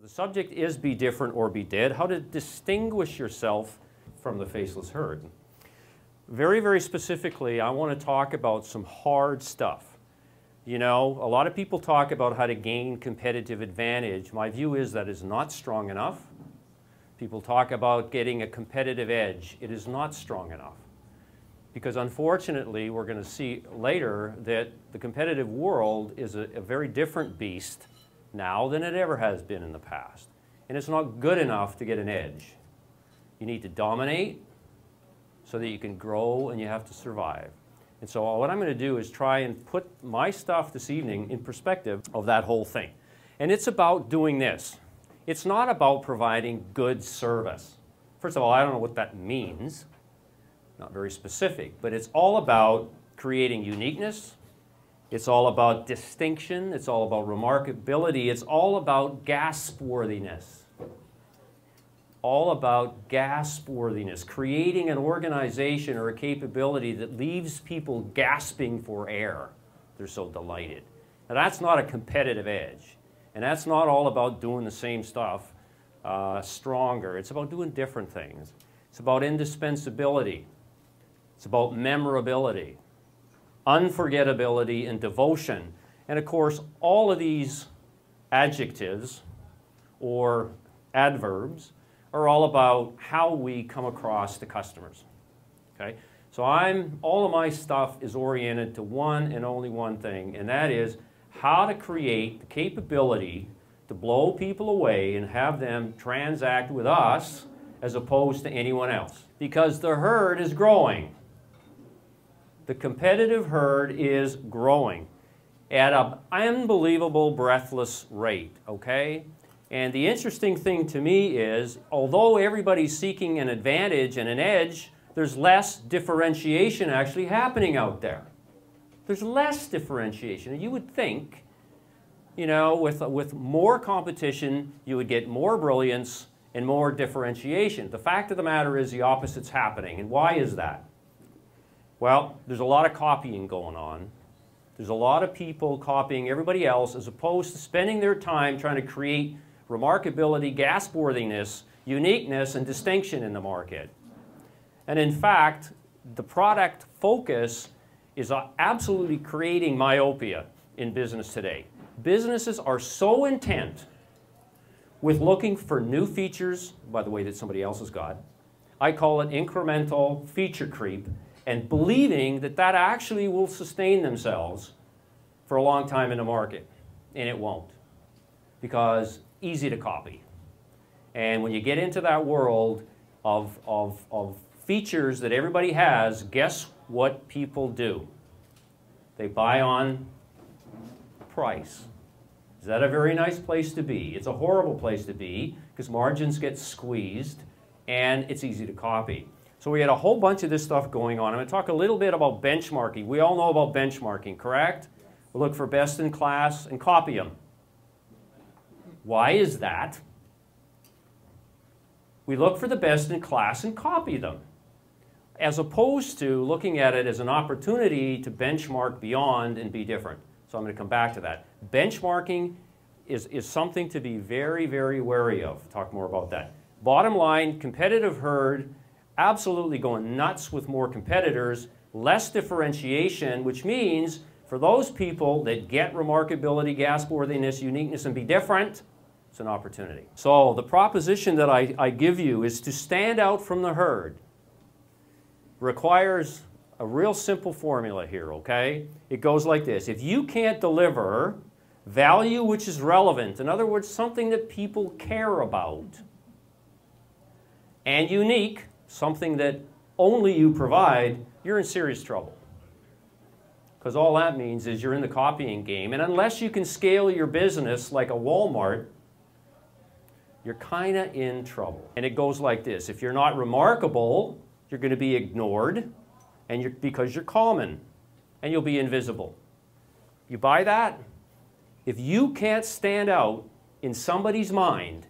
The subject is be different or be dead. How to distinguish yourself from the faceless herd. Very, very specifically, I want to talk about some hard stuff. You know, a lot of people talk about how to gain competitive advantage. My view is that is not strong enough. People talk about getting a competitive edge. It is not strong enough. Because unfortunately, we're going to see later that the competitive world is a very different beast now than it ever has been in the past. And it's not good enough to get an edge. You need to dominate so that you can grow, and you have to survive. And so what I'm going to do is try and put my stuff this evening in perspective of that whole thing. And it's about doing this. It's not about providing good service. First of all, I don't know what that means. Not very specific, but it's all about creating uniqueness. It's all about distinction. It's all about remarkability. It's all about gasp-worthiness. All about gasp-worthiness, creating an organization or a capability that leaves people gasping for air. They're so delighted. Now, that's not a competitive edge. And that's not all about doing the same stuff stronger. It's about doing different things. It's about indispensability. It's about memorability, unforgettability, and devotion. And of course, all of these adjectives or adverbs are all about how we come across to customers. Okay? So all of my stuff is oriented to one and only one thing, and that is how to create the capability to blow people away and have them transact with us as opposed to anyone else. Because the herd is growing. The competitive herd is growing at an unbelievable, breathless rate, okay? And the interesting thing to me is, although everybody's seeking an advantage and an edge, there's less differentiation actually happening out there. There's less differentiation. And you would think, you know, with more competition, you would get more brilliance and more differentiation. The fact of the matter is the opposite's happening. And why is that? Well, there's a lot of copying going on. There's a lot of people copying everybody else as opposed to spending their time trying to create remarkability, gasp-worthiness, uniqueness, and distinction in the market. And in fact, the product focus is absolutely creating myopia in business today. Businesses are so intent with looking for new features, by the way, that somebody else has got. I call it incremental feature creep, and believing that that actually will sustain themselves for a long time in the market. And it won't, because easy to copy. And when you get into that world of features that everybody has, guess what people do? They buy on price. Is that a very nice place to be? It's a horrible place to be because margins get squeezed and it's easy to copy. So we had a whole bunch of this stuff going on. I'm going to talk a little bit about benchmarking. We all know about benchmarking, correct? We look for best in class and copy them. Why is that? We look for the best in class and copy them, as opposed to looking at it as an opportunity to benchmark beyond and be different. So I'm going to come back to that. Benchmarking is something to be very, very wary of. Talk more about that. Bottom line, competitive herd, absolutely going nuts with more competitors, less differentiation, which means for those people that get remarkability, gasp-worthiness, uniqueness, and be different, it's an opportunity. So the proposition that I give you is to stand out from the herd. Requires a real simple formula here, okay? It goes like this. If you can't deliver value which is relevant, in other words, something that people care about, and unique, something that only you provide, you're in serious trouble. Because all that means is you're in the copying game, and unless you can scale your business like a Walmart, you're kind of in trouble. And it goes like this. If you're not remarkable, you're going to be ignored, and because you're common, and you'll be invisible. You buy that? If you can't stand out in somebody's mind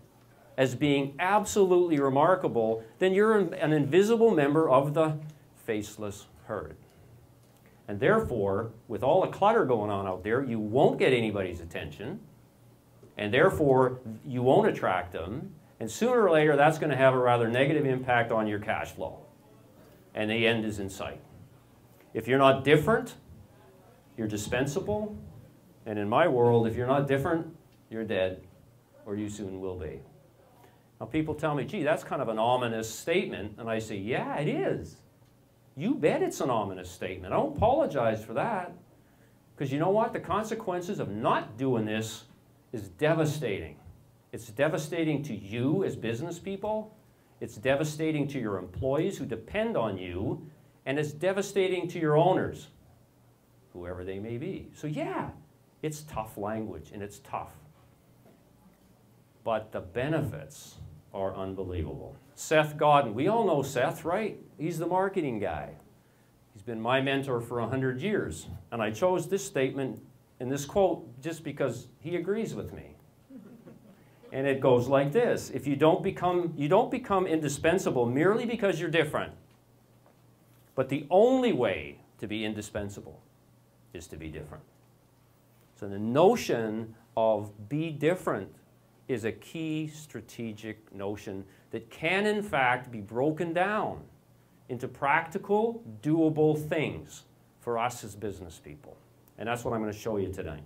as being absolutely remarkable, then you're an invisible member of the faceless herd. And therefore, with all the clutter going on out there, you won't get anybody's attention. And therefore, you won't attract them. And sooner or later, that's going to have a rather negative impact on your cash flow. And the end is in sight. If you're not different, you're dispensable. And in my world, if you're not different, you're dead, or you soon will be. Now, people tell me, gee, that's kind of an ominous statement. And I say, yeah, it is. You bet it's an ominous statement. I don't apologize for that. Because you know what? The consequences of not doing this is devastating. It's devastating to you as business people. It's devastating to your employees who depend on you. And it's devastating to your owners, whoever they may be. So yeah, it's tough language, and it's tough. But the benefits are unbelievable. Seth Godin, we all know Seth, right? He's the marketing guy. He's been my mentor for 100 years. And I chose this statement and this quote just because he agrees with me. And it goes like this: if you don't become indispensable merely because you're different. But the only way to be indispensable is to be different. So the notion of be different is a key strategic notion that can, in fact, be broken down into practical, doable things for us as business people. And that's what I'm going to show you today.